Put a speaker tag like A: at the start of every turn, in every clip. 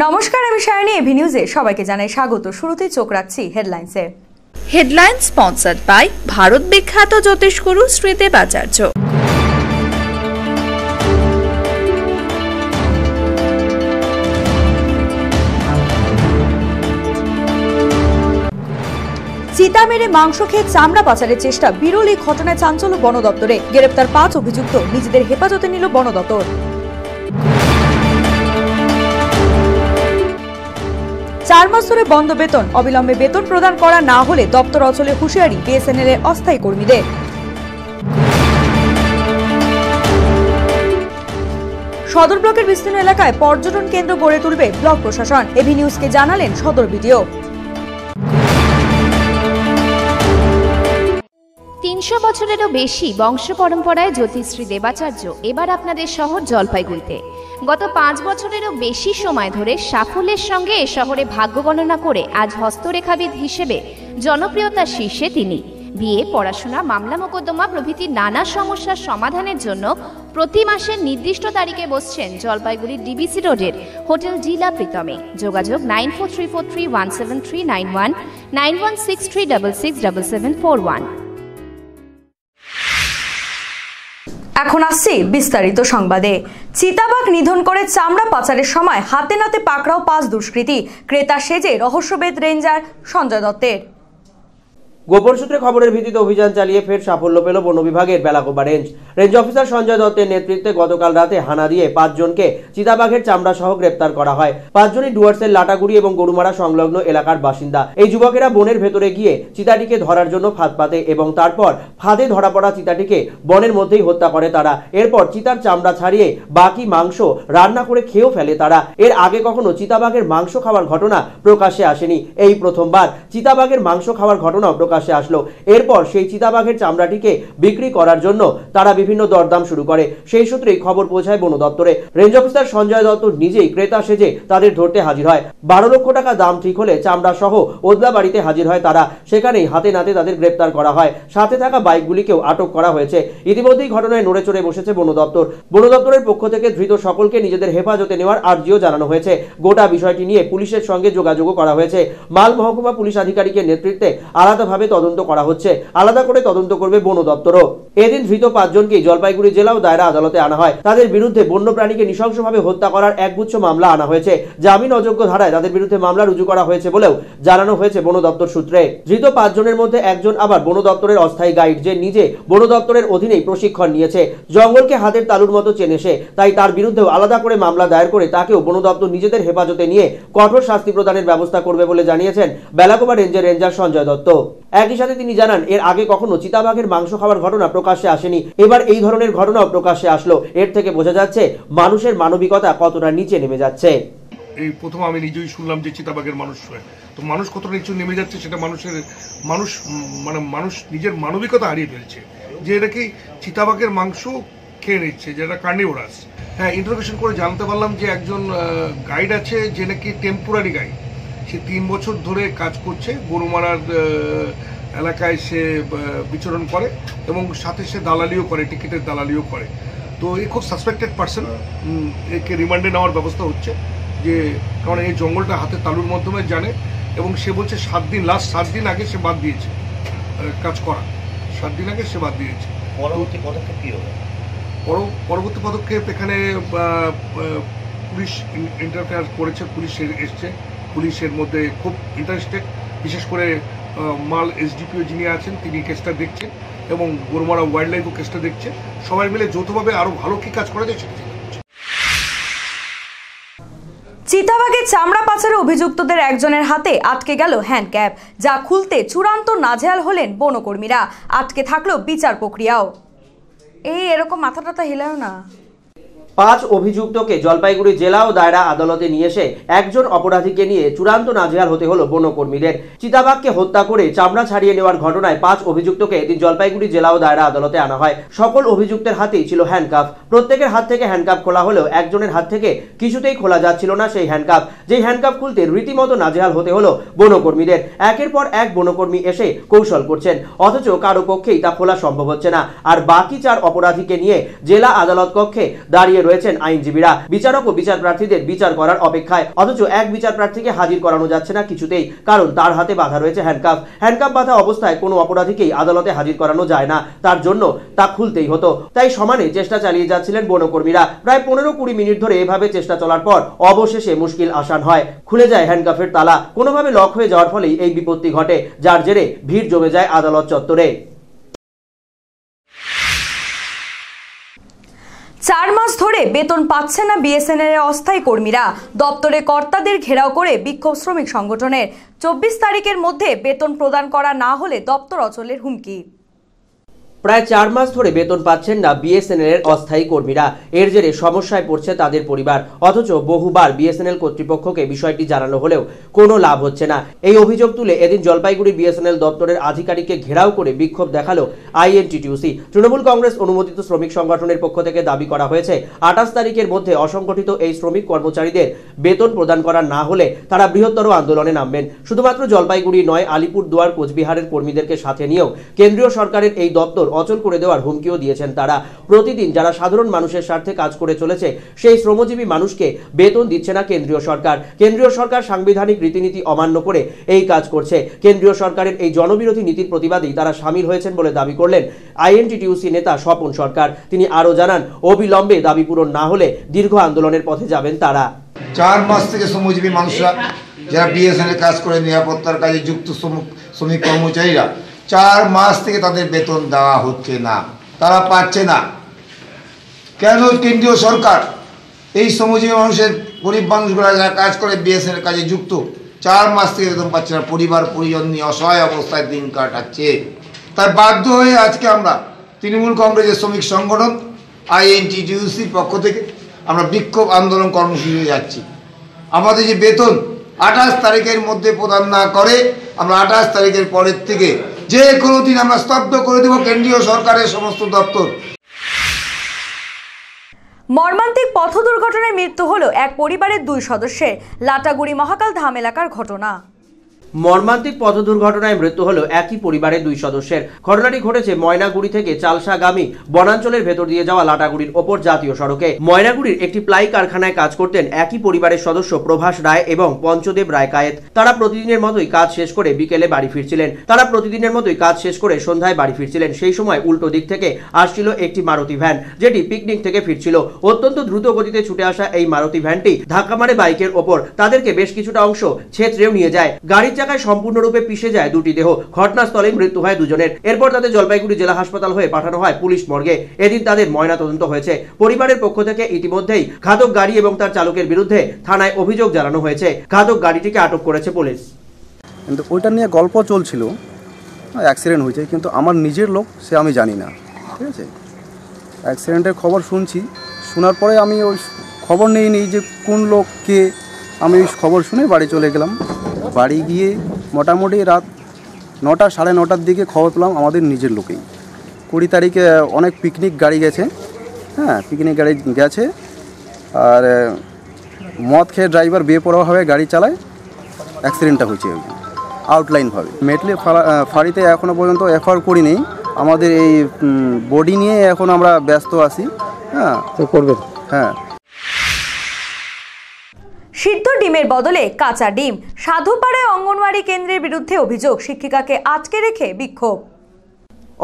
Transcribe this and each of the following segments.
A: নমস্কার, আমি সায়নী। এভি নিউজে সবাইকে জানাই স্বাগত। শুরুতেই চোখ রাখছি হেডলাইন্সে।
B: হেডলাইন স্পন্সর্ড বাই ভারত বিখ্যাত জ্যোতিষগুরু শ্রীদেব আচার্য।
A: চিতা মেরে মাংস খেয়ে চামড়া পাচারের চেষ্টা, বিরল এই ঘটনায় চাঞ্চল্য বন দপ্তরে। গ্রেপ্তার 5 অভিযুক্ত, নিজেদের হেফাজতে নিল বন দপ্তর। 4 মাস ধরে বন্ধ বেতন, অবিলম্বে বেতন প্রদান করা না হলে দপ্তর অচলে হুঁশিয়ারি বিএসএনএল এর অস্থায়ী কর্মীদের। সদর ব্লকের বিস্তীর্ণ এলাকায় পর্যটন কেন্দ্র গড়ে তুলবে ব্লক প্রশাসন। এভি নিউজকে জানালেন সদর বিডিও।
C: 300 বছরেরও বেশি বংশ পরম্পরায় জ্যোতিশ্রী দেবাচার্য এবার আপনাদের শহর জলপাইগুড়িতে। গত 5 বছরেরও বেশি সময় ধরে সাফল্যের সঙ্গে এ শহরে ভাগ্য গণনা করে আজ হস্তরেখাবিদ হিসেবে জনপ্রিয়তার শীর্ষে তিনি। বিয়ে, পড়াশোনা, মামলা মোকদ্দমা প্রভৃতি নানা সমস্যার সমাধানের জন্য প্রতি মাসের নির্দিষ্ট তারিখে বসছেন জলপাইগুড়ির ডিবিসি রোডের হোটেল ডিলা প্রীতমে। যোগাযোগ 9434317391 9163667741।
A: এখন আসছি বিস্তারিত সংবাদে। চিতাবাঘ নিধন করে চামড়া পাচারের সময় হাতে নাতে পাকড়াও 5 দুষ্কৃতী, ক্রেতা সেজে রহস্যভেদ রেঞ্জার সঞ্জয় দত্তের।
D: গোপন সূত্রে খবরের ভিত্তিতে অভিযান চালিয়ে ফের সাফল্য পেল বন বিভাগের বেলাকোবা রেঞ্জ অফিসার সঞ্জয় দত্তের নেতৃত্বে গতকাল রাতে হানা দিয়ে 5 জনকে চিতাবাঘের চামড়া সহ গ্রেপ্তার করা হয়। 5 জনই ডুয়ার্সের লাটাগুড়ি এবং গরুমারা সংলগ্ন এলাকার বাসিন্দা। এই যুবকেরা বনের ভেতরে গিয়ে চিতাটিকে ধরার জন্য ফাঁদ পাতে এবং তারপর ফাঁদে ধরা পড়া চিতাটিকে বনের মধ্যেই হত্যা করে তারা। এরপর চিতার চামড়া ছাড়িয়ে বাকি মাংস রান্না করে খেয়েও ফেলে তারা। এর আগে কখনো চিতাবাঘের মাংস খাওয়ার ঘটনা প্রকাশ্যে আসেনি, এই প্রথমবার চিতাবাঘের মাংস খাওয়ার ঘটনা প্রকাশ্যে আসলো। এরপর সেই চিতাবাঘের চামড়াটিকে বিক্রি করার জন্য তারা বিভিন্ন দরদাম শুরু করে। সেই সূত্রেই খবর পৌঁছায় বন দপ্তরে। রেঞ্জ অফিসার সঞ্জয় দত্ত নিজেই ক্রেতা সেজে তাদের ধরতে হাজির হয়। 12 লক্ষ টাকা দাম ঠিক হলে চামড়া সহ ওদলা বাড়িতে হাজির হয় তারা। সেখানেই হাতে নাতে তাদের গ্রেপ্তার করা হয়। সাথে থাকা বাইকগুলিকেও আটক করা হয়েছে। ইতিমধ্যেই ঘটনায় নড়ে চড়ে বসেছে বন দপ্তর। বন দপ্তরের পক্ষ থেকে ধৃত সকলকে নিজেদের হেফাজতে নেওয়ার আর্জিও জানানো হয়েছে। গোটা বিষয়টি নিয়ে পুলিশের সঙ্গে যোগাযোগও করা হয়েছে। মাল মহকুমা পুলিশ আধিকারিকের নেতৃত্বে আলাদাভাবে তদন্ত করা হচ্ছে। আলাদা করে তদন্ত করবে বন দপ্তরও। এদিন ধৃত 5 জনকে জলপাইগুড়ি জেলা ও দায়রা আদালতে আনা হয়। তাদের বিরুদ্ধে বন্যপ্রাণীকে নৃশংসভাবে হত্যা করার একগুচ্ছ মামলা আনা হয়েছে। জামিন অযোগ্য ধারায় তাদের বিরুদ্ধে মামলা রুজু করা হয়েছে বলেও জানানো হয়েছে বন দপ্তর সূত্রে। ধৃত 5 জনের মধ্যে একজন আবার বন দপ্তরের অস্থায়ী গাইড, যে নিজে বন দপ্তরের অধীনেই প্রশিক্ষণ নিয়েছে। জঙ্গলকে হাতের তালুর মতো চেনে সে, তাই তার বিরুদ্ধেও আলাদা করে মামলা দায়ের করে তাকেও বন দপ্তর নিজেদের হেফাজতে নিয়ে কঠোর শাস্তি প্রদানের ব্যবস্থা করবে বলে জানিয়েছেন বেলাকোবা রেঞ্জের রেঞ্জার সঞ্জয় দত্ত। একই সাথে তিনি জানান, এর আগে কখনো চিতাবাঘের মাংস খাওয়ার ঘটনা প্রকাশ্যে আসেনি, এবার এই ধরনের ঘটনাও প্রকাশ্যে আসলো। এর থেকে বোঝা যাচ্ছে মানুষের মানবিকতা কতটা নিচে নেমে যাচ্ছে।
E: এই প্রথম আমি নিজেই শুনলাম যে চিতাবাঘের মানুষ হয়, তো মানুষ কতটা নিচে নেমে যাচ্ছে সেটা মানুষ নিজের মানবিকতা হারিয়ে ফেলছে, যে এটা কি চিতাবাঘের মাংস খেয়ে নিচ্ছে, যেটা কার্নিভোরাস। হ্যাঁ, ইন্টারোগেশন করে জানতে পারলাম যে একজন গাইড আছে, যে নাকি টেম্পোরারি গাইড। সে 3 বছর ধরে কাজ করছে, গরুমারার এলাকায় সে বিচরণ করে এবং সাথে সে দালালিও করে, টিকিটের দালালিও করে। তো এই খুব সাসপেক্টেড পার্সন, একে রিমান্ডে নেওয়ার ব্যবস্থা হচ্ছে, যে কারণ এই জঙ্গলটা হাতে তালুর মাধ্যমে জানে। এবং সে বলছে লাস্ট 7 দিন আগে সে বাদ দিয়েছে কাজ করা। 7 দিন আগে সে বাদ দিয়েছে।
F: পরবর্তী পদক্ষেপ কি হবে?
E: পরবর্তী পদক্ষেপ এখানে পুলিশ ইন্টারফেয়ার করেছে, পুলিশ এসছে, পুলিশের মধ্যে খুব ইন্টারেস্টেড। বিশেষ করে মাল এসডিপিও যিনি আছেন তিনি কেসটা দেখছেন এবং গরুমারা ওয়াইল্ড লাইফও কেসটা দেখছে। সবাই মিলে যৌথভাবে আরো ভালো কি কাজ করা যায় সেটা।
A: চিতাবাঘের চামড়া পাচারে অভিযুক্তদের একজনের হাতে আটকে গেল হ্যান্ডক্যাপ, যা খুলতে চূড়ান্ত নাজেহাল হলেন বনকর্মীরা। আটকে থাকলো বিচার প্রক্রিয়াও। এরকম মাথা টাথা হিলাও না।
D: 5 অভিযুক্তকে জলপাইগুড়ি জেলা ও দায়রা আদালতে নিয়ে এসে একজন অপরাধীকে নিয়ে চূড়ান্ত নাজেহাল হতে হলো বনকর্মীদের। চিতাবাঘকে হত্যা করে চামড়া ছাড়িয়ে নেওয়ার ঘটনায় 5 অভিযুক্তকে এদিন জলপাইগুড়ি জেলা ও দায়রা আদালতে আনা হয়। সকল অভিযুক্তের হাতেই ছিল হ্যান্ডকাফ। প্রত্যেকের হাত থেকে হ্যান্ডকাফ খোলা হলেও একজনের হাত থেকে কিছুতেই খোলা যাচ্ছিল না সেই হ্যান্ডকাফ। যেই হ্যান্ডকাফ খুলতে রীতিমতো নাজেহাল হতে হলো বনকর্মীদের। একের পর এক বনকর্মী এসে কৌশল করছেন, অথচ কারো পক্ষেই তা খোলা সম্ভব হচ্ছে না। আর বাকি 4 অপরাধীকে নিয়ে জেলা আদালত কক্ষে দাঁড়িয়ে রয়েছেন আইনজীবীরা। বিচারক ও বিচার প্রার্থীদের বিচার করার অপেক্ষায়, অথচ এক বিচার প্রার্থীকে হাজির করানো যাচ্ছে না কিছুতেই, কারণ তার হাতে বাঁধা রয়েছে হ্যান্ডকাফ বাঁধা অবস্থায় কোনো অপরাধীকেই আদালতে হাজির করানো যায় না, তার জন্য তা খুলতেই হতো। তাই সমানে চেষ্টা চালিয়ে যাচ্ছিলেন বনকর্মীরা। প্রায় 15-20 মিনিট ধরে এভাবে চেষ্টা চলার পর অবশেষে মুশকিল আসান হয়। খুলে যায় হ্যান্ডকাফের তালা। কোনোভাবে লক হয়ে যাওয়ার ফলেই এই বিপত্তি ঘটে, যার জেরে ভিড় জমে যায় আদালত চত্বরে।
A: 4 মাস ধরে বেতন পাচ্ছে না বিএসএনএল এর অস্থায়ী কর্মীরা। দপ্তরে কর্তাদের ঘেরাও করে বিক্ষোভ শ্রমিক সংগঠনের। 24 তারিখের মধ্যে বেতন প্রদান করা না হলে দপ্তর অচলের হুমকি।
D: প্রায় 4 মাস ধরে বেতন পাচ্ছেন না বিএসএনএল এর অস্থায়ী কর্মীরা। এর জেরে সমস্যায় পড়ছে তাদের পরিবার। অথচ বহুবার বিএসএনএল কর্তৃপক্ষকে বিষয়টি জানানো হলেও কোনো লাভ হচ্ছে না। এই অভিযোগ তুলে এদিন জলপাইগুড়ি বিএসএনএল দপ্তরের আধিকারিককে ঘেরাও করে বিক্ষোভ দেখালো আইএনটিটিউসি। তৃণমূল কংগ্রেস অনুমোদিত শ্রমিক সংগঠনের পক্ষ থেকে দাবি করা হয়েছে 28 তারিখের মধ্যে অসংগঠিত এই শ্রমিক কর্মচারীদের বেতন প্রদান করা না হলে তারা বৃহত্তর আন্দোলনে নামবেন। শুধুমাত্র জলপাইগুড়ি নয়, আলিপুরদুয়ার, কোচবিহারের কর্মীদেরকে সাথে নিয়েও কেন্দ্রীয় সরকারের এই দপ্তর অচল করে দেওয়ার হুমকিও দিয়েছেন তারা। প্রতিদিন যারা সাধারণ মানুষের স্বার্থে কাজ করে চলেছে সেই শ্রমজীবী মানুষকে বেতন দিচ্ছে না কেন্দ্রীয় সরকার। কেন্দ্রীয় সরকার সাংবিধানিক রীতিনীতি অমান্য করে এই কাজ করছে। কেন্দ্রীয় সরকারের এই জনবিরোধী নীতির প্রতিবাদেই তারা সামিল হয়েছেন বলে দাবি করলেন আইএনটিটিউসি নেতা স্বপন সরকার। তিনি আরও জানান, অবিলম্বে দাবি পূরণ না হলে দীর্ঘ আন্দোলনের পথে যাবেন তারা।
G: 4 মাস থেকে শ্রমজীবী মানুষরা যারা বিএসএনএল কাজ করে নিরাপত্তার কাজে যুক্ত শ্রমিক কর্মচারীরা 4 মাস থেকে তাদের বেতন দেওয়া হচ্ছে না, তারা পাচ্ছে না। কেন কেন্দ্রীয় সরকার এই শ্রমজীবী মানুষের, গরিব মানুষগুলা যারা কাজ করে বিএসএনএল কাজে যুক্ত, 4 মাস থেকে বেতন পাচ্ছে না, পরিবার পরিজন নিয়ে অসহায় অবস্থায় দিন কাটাচ্ছে। তাই বাধ্য হয়ে আজকে আমরা তৃণমূল কংগ্রেসের শ্রমিক সংগঠন আইএনটিটিউসির পক্ষ থেকে আমরা বিক্ষোভ আন্দোলন কর্মসূচিতে যাচ্ছি। আমাদের যে বেতন 28 তারিখের মধ্যে প্রদান না করে আমরা 28 তারিখের পরের থেকে যে কোনো দিন আমরা স্তব্ধ করে দেব কেন্দ্রীয় সরকারের সমস্ত দপ্তর।
A: মর্মান্তিক পথ দুর্ঘটনায় মৃত্যু হলো এক পরিবারের 2 সদস্যের। লাটাগুড়ি মহাকাল ধাম এলাকার ঘটনা।
D: মর্মান্তিক পথ দুর্ঘটনায় মৃত্যু হলো একই পরিবারের 2 সদস্যের। ঘটনাটি ঘটেছে ময়নাগুড়ি থেকে চালসাগামী বনাঞ্চলের ভেতর দিয়ে যাওয়া লাটাগুড়ির ওপর জাতীয় সড়কে। ময়নাগুড়ির একটি প্লাই কারখানায় কাজ করতেন একই পরিবারের সদস্য প্রভাস রায় এবং পঞ্চদেব রায় কায়েত। তারা প্রতিদিনের মতোই কাজ শেষ করে বিকেলে বাড়ি ফিরছিলেন। সন্ধ্যায় বাড়ি ফিরছিলেন। সেই সময় উল্টো দিক থেকে আসছিল একটি মারুতি ভ্যান, যেটি পিকনিক থেকে ফিরছিল। অত্যন্ত দ্রুত গতিতে ছুটে আসা এই মারুতি ভ্যানটি ধাক্কা মারে বাইকের ওপর। তাদেরকে বেশ কিছুটা অংশ ছেঁচড়েও নিয়ে যায়। গাড়ির চাকায় সম্পূর্ণরূপে পিষে যায় 2টি দেহ। ঘটনাস্থলেই মৃত্যু হয় 2 জনের। এরপর তাদের জলপাইগুড়ি জেলা হাসপাতাল হয়ে পাঠানো হয় পুলিশ মর্গে। এদিন তাদের ময়নাতদন্ত হয়েছে। পরিবারের পক্ষ থেকে ইতিমধ্যেই ঘাতক গাড়ি এবং তার চালকের বিরুদ্ধে থানায় অভিযোগ জানানো হয়েছে। ঘাতক গাড়িটিকে আটক করেছে পুলিশ।
H: কিন্তু ওইটা নিয়ে গল্প চলছিল, অ্যাক্সিডেন্ট হয়েছে, কিন্তু আমার নিজের লোক সে আমি জানি না, ঠিক আছে। অ্যাক্সিডেন্টের খবর শুনছি, শোনার পরে আমি ওই খবর নিইনি যে কোন লোককে। আমি ওই খবর শুনে বাড়ি চলে গেলাম। বাড়ি গিয়ে মোটামুটি রাত 9টা সাড়ে 9টার দিকে খবর পেলাম আমাদের নিজের লোকেই। 20 তারিখে অনেক পিকনিক গাড়ি গেছে, পিকনিক গাড়ি গেছে, আর মদ খেয়ে ড্রাইভার বেপরোয়াভাবে গাড়ি চালায়, অ্যাক্সিডেন্টটা হয়েছে আউটলাইনভাবে। মেটলি ফাঁড়িতে এখনও পর্যন্ত এফআইআর করিনি। আমাদের এই বডি নিয়ে এখন আমরা ব্যস্ত আছি। করবেন।
A: সিদ্ধ ডিমের বদলে কাঁচা ডিম। সাধুপাড়ায় অঙ্গনওয়াড়ি কেন্দ্রের বিরুদ্ধে অভিযোগ, শিক্ষিকাকে আটকে রেখে বিক্ষোভ।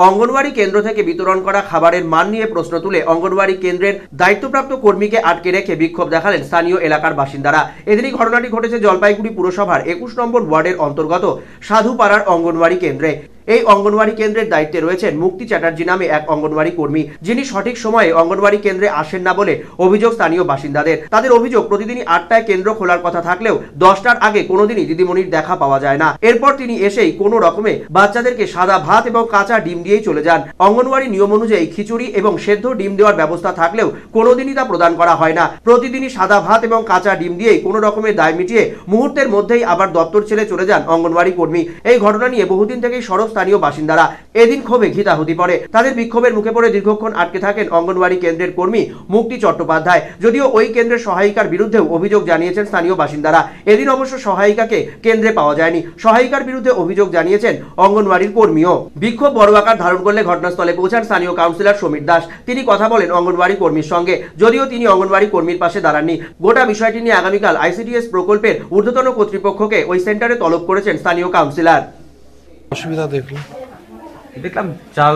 D: অঙ্গনওয়াড়ি কেন্দ্র থেকে বিতরণ করা খাবারের মান নিয়ে প্রশ্ন তুলে অঙ্গনওয়াড়ি কেন্দ্রের দায়িত্বপ্রাপ্ত কর্মীকে আটকে রেখে বিক্ষোভ দেখালেন স্থানীয় এলাকার বাসিন্দারা। এদিনই ঘটনাটি ঘটেছে জলপাইগুড়ি পুরসভার 21 নম্বর ওয়ার্ডের অন্তর্গত সাধুপাড়ার অঙ্গনওয়াড়ি কেন্দ্রে। এই অঙ্গনওয়াড়ি কেন্দ্রের দায়িত্বে রয়েছেন মুক্তি চ্যাটার্জি নামে এক অঙ্গনওয়াড়ি কর্মী, যিনি সঠিক সময়ে অঙ্গনওয়াড়ি কেন্দ্রে আসেন না বলে অভিযোগ স্থানীয় বাসিন্দাদের। তাদের অভিযোগ, প্রতিদিনই 8টায় কেন্দ্র খোলার কথা থাকলেও 10টার আগে কোনোদিনই দিদিমণির দেখা পাওয়া যায় না। এরপর তিনি এসেই কোনো রকমে বাচ্চাদেরকে সাদা ভাত এবং কাঁচা ডিম দিয়েই চলে যান। অঙ্গনওয়াড়ি নিয়ম অনুযায়ী খিচুড়ি এবং সেদ্ধ ডিম দেওয়ার ব্যবস্থা থাকলেও কোনোদিনই তা প্রদান করা হয় না। প্রতিদিনই সাদা ভাত এবং কাঁচা ডিম দিয়েই কোনো রকমের দায় মিটিয়ে মুহূর্তের মধ্যেই আবার দপ্তর ছেড়ে চলে যান অঙ্গনওয়াড়ি কর্মী। এই ঘটনা নিয়ে বহুদিন থেকেই সরব স্থানীয় বাসিন্দারা। এদিন ক্ষোভে ঘিতাহুতি পড়ে। তাদের বিক্ষোভের মুখে পড়ে দীর্ঘক্ষণ আটকে থাকেন অঙ্গনওয়াড়ি কেন্দ্রের কর্মী মুক্তি চট্টোপাধ্যায়। যদিও ওই কেন্দ্রের সহায়িকার বিরুদ্ধেও অভিযোগ জানিয়েছেন স্থানীয় বাসিন্দারা। এদিন অবশ্য সহায়িকাকে কেন্দ্রে পাওয়া যায়নি। সহায়িকার বিরুদ্ধে অভিযোগ জানিয়েছেন অঙ্গনওয়াড়ির কর্মীও। বিক্ষোভ বড় আকার ধারণ করলে ঘটনাস্থলে পৌঁছান স্থানীয় কাউন্সিলর সমীর দাস। তিনি কথা বলেন অঙ্গনওয়াড়ি কর্মীর সঙ্গে, যদিও তিনি অঙ্গনওয়াড়ি কর্মীর পাশে দাঁড়াননি। গোটা বিষয়টি নিয়ে আগামীকাল আইসিডিএস প্রকল্পের ঊর্ধ্বতন কর্তৃপক্ষকে ওই সেন্টারে তলব করেছেন স্থানীয় কাউন্সিলর।
I: অসুবিধা
J: দেখলাম চাল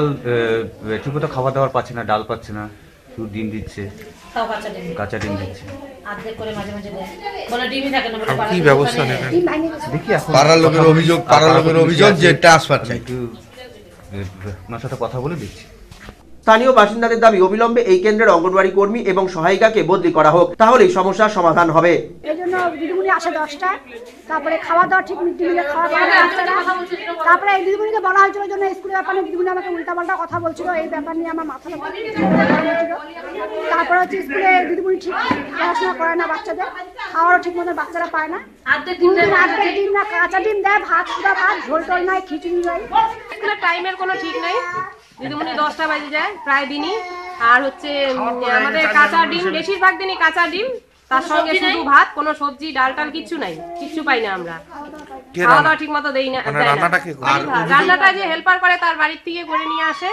J: ঠিকমতো খাবার দাবার পাচ্ছে না, ডাল পাচ্ছে না, শুধু ডিম দিচ্ছে, কাঁচা ডিম দিচ্ছে।
I: কি ব্যবস্থা নেবেন?
J: দেখি এখন
I: পাড়ার লোকের অভিযোগ যে ট্রান্সফার চাই।
J: আপনার সাথে কথা বলে দেখছি।
D: স্থানীয় বাসিন্দাদের দাবি অবিলম্বে এই কেন্দ্রের অঙ্গনওয়াড়ি কর্মী এবং সহায়িকাকে বদলি করা হোক, তাহলেই সমস্যার সমাধান হবে।
K: এই জন্য দিদিমণি আসে 10টায়, তারপরে খাওয়া দাওয়া ঠিক মিড ডে মিলে খাওয়া দাওয়া বাচ্চারা। তারপরে এই দিদিমণিকে বলা হয়েছিল জন্য স্কুলের ব্যাপারে দিদিমণি আমাকে উল্টাপাল্টা কথা বলছিল, এই ব্যাপার নিয়ে আমার মাথাটা হয়েছিল। তারপরে হচ্ছে স্কুলে দিদিমণি ঠিক পড়াশোনা করে না, বাচ্চাদের খাওয়ারও ঠিক মতো বাচ্চারা পায় না। অর্ধেক ডিম না, কাঁচা ডিম দেয়, ভাত শুধু ভাত, ঝোল টোল নাই, খিচুড়ি নাই।
L: স্কুলের টাইমের কোনো ঠিক নাই। দিদিমণি 10টা বাজে যায় প্রায় দিনই। আর হচ্ছে আমাদের কাঁচা ডিম, বেশিরভাগ দিনই কাঁচা ডিম, তার সঙ্গে শুধু ভাত, কোনো সবজি ডাল টাল কিচ্ছু নাই, কিচ্ছু পাই না আমরা। খাওয়া দাওয়া ঠিক মতো দেই না। রান্নাটা যে হেল্পার করে তার বাড়ির থেকে করে নিয়ে আসে।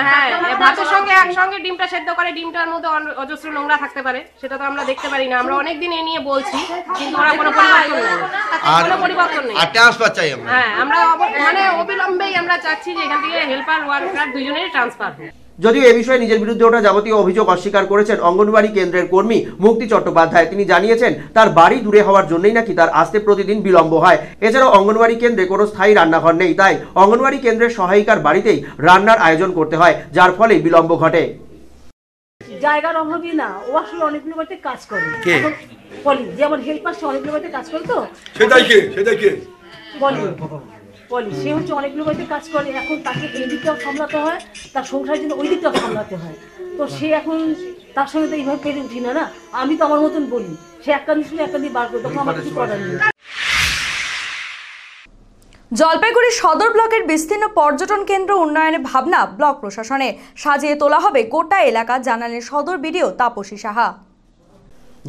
L: হ্যাঁ, ভাতের সঙ্গে একসঙ্গে ডিমটা সেদ্ধ করে, ডিমটার মধ্যে অজস্র নোংরা থাকতে পারে, সেটা তো আমরা দেখতে পারি না। আমরা অনেকদিন এ নিয়ে বলছি, কিন্তু ওরা কোনো পরিবর্তন নেই, কোনো পরিবর্তন নেই। হ্যাঁ, আমরা মানে অবিলম্বেই আমরা চাচ্ছি যে এখান থেকে হেল্পার ওয়ার্কার দুজনেরই ট্রান্সফার হোক।
D: যদিও এ বিষয়ে নিজের বিরুদ্ধে ওঠা যাবতীয় অভিযোগ অস্বীকার করেছেন অঙ্গনওয়াড়ি কেন্দ্রের কর্মী মুক্তি চট্টোপাধ্যায়। তিনি জানিয়েছেন তার বাড়ি দূরে হওয়ার জন্যই নাকি তার আসতে প্রতিদিন বিলম্ব হয়। এছাড়াও অঙ্গনওয়াড়ি কেন্দ্রে কোনো স্থায়ী রান্নাঘর নেই, তাই অঙ্গনওয়াড়ি কেন্দ্রের সহায়িকার বাড়িতেই রান্নার আয়োজন করতে হয়, যার ফলে বিলম্ব ঘটে।
K: জায়গার অভাবই না, ও আসলে অনেকগুলো বাড়িতে কাজ করে। বলি যে আমার হেল্পার সে অনেকগুলো বাড়িতে কাজ করে, তো সেটাই কে বলি সে হচ্ছে অনেকগুলো বাড়িতে কাজ করে। এখন তাকে এই দিকটাও সামলাতে হয়, তার সংসারের জন্য ওই দিকটাও সামলাতে হয়। তো সে এখন তার সঙ্গে তো এইভাবে পেরে উঠি না। আমি তো আমার মতন বলি, সে একটা দিন শুনে একটা দিন বার করে, তখন আমার কিছু করার নেই।
A: জলপাইগুড়ি সদর ব্লকের বিস্তীর্ণ পর্যটন কেন্দ্র উন্নয়নের ভাবনা ব্লক প্রশাসনের। সাজিয়ে তোলা হবে গোটা এলাকা, জানালেন সদর বিডিও তাপসী সাহা।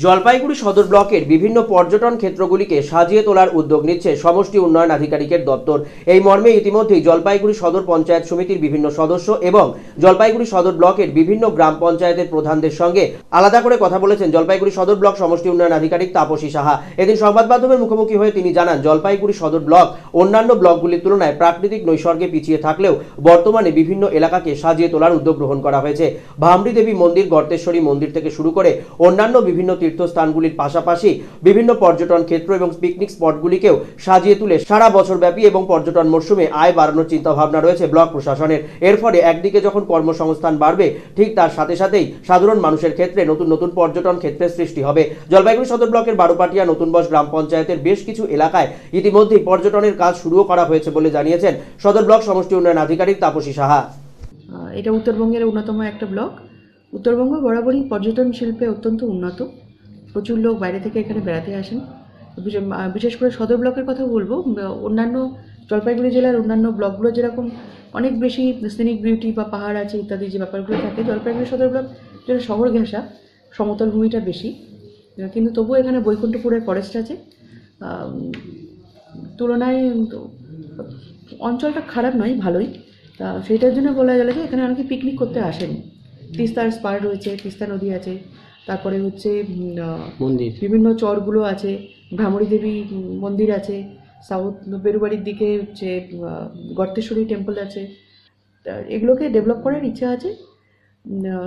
D: জলপাইগুড়ি সদর ব্লকের বিভিন্ন পর্যটন ক্ষেত্রগুলিকে সাজিয়ে তোলার উদ্যোগ নিচ্ছে সমষ্টি উন্নয়ন আধিকারিকের দপ্তর। এই মর্মে ইতিমধ্যেই জলপাইগুড়ি সদর পঞ্চায়েত সমিতির বিভিন্ন সদস্য এবং জলপাইগুড়ি সদর ব্লকের বিভিন্ন গ্রাম পঞ্চায়েতের প্রধানদের সঙ্গে আলাদা করে কথা বলেছেন জলপাইগুড়ি সদর ব্লক সমষ্টি উন্নয়ন আধিকারিক তাপসী সাহা। এদিন সংবাদ মাধ্যমের মুখোমুখি হয়ে তিনি জানান, জলপাইগুড়ি সদর ব্লক অন্যান্য ব্লকগুলির তুলনায় প্রাকৃতিক নৈসর্গে পিছিয়ে থাকলেও বর্তমানে বিভিন্ন এলাকাকে সাজিয়ে তোলার উদ্যোগ গ্রহণ করা হয়েছে। ভামরি দেবী মন্দির, গর্তেশ্বরী মন্দির থেকে শুরু করে অন্যান্য বিভিন্ন তীর্থস্থানগুলির পাশাপাশি বিভিন্ন পর্যটন ক্ষেত্র এবং পিকনিক স্পটগুলিকেও সাজিয়ে তুলে সারা বছর ব্যাপী এবং পর্যটন মরশুমে আয় বাড়ানোর চিন্তা ভাবনা রয়েছে ব্লক প্রশাসনের। এর ফলে একদিকে যখন কর্মসংস্থান বাড়বে, ঠিক তার সাথে সাথেই সাধারণ মানুষের ক্ষেত্রে নতুন নতুন পর্যটন ক্ষেত্রের সৃষ্টি হবে। জলপাইগুড়ি সদর ব্লকের বারোপাটিয়া, নতুনবশ গ্রাম পঞ্চায়েতের বেশ কিছু এলাকায় ইতিমধ্যেই পর্যটনের কাজ শুরুও করা হয়েছে বলে জানিয়েছেন সদর ব্লক সমষ্টি উন্নয়ন আধিকারিক তাপসী সাহা।
M: এটা উত্তরবঙ্গের অন্যতম একটা ব্লক। উত্তরবঙ্গ বরাবরই পর্যটন শিল্পে অত্যন্ত উন্নত, প্রচুর লোক বাইরে থেকে এখানে বেড়াতে আসেন। বিশেষ করে সদর ব্লকের কথা বলবো, অন্যান্য জলপাইগুড়ি জেলার অন্যান্য ব্লকগুলো যেরকম অনেক বেশি সিনিক বিউটি বা পাহাড় আছে ইত্যাদি যে ব্যাপারগুলো থাকে, জলপাইগুড়ি সদর ব্লক যেটা শহর ঘেঁষা, সমতল ভূমিটা বেশি, কিন্তু তবুও এখানে বৈকুণ্ঠপুরের ফরেস্ট আছে। তুলনায় অঞ্চলটা খারাপ নয়, ভালোই। তা সেইটার জন্য বলা গেলে যে এখানে অনেকে পিকনিক করতে আসেন। তিস্তার স্পার রয়েছে, তিস্তা নদী আছে, তারপরে হচ্ছে মন্দির, বিভিন্ন চরগুলো আছে, ভ্রামরী দেবী মন্দির আছে, সাউথ বেরুবাড়ির দিকে হচ্ছে গর্তেশ্বরী টেম্পল আছে। এগুলোকে ডেভেলপ করার ইচ্ছা আছে।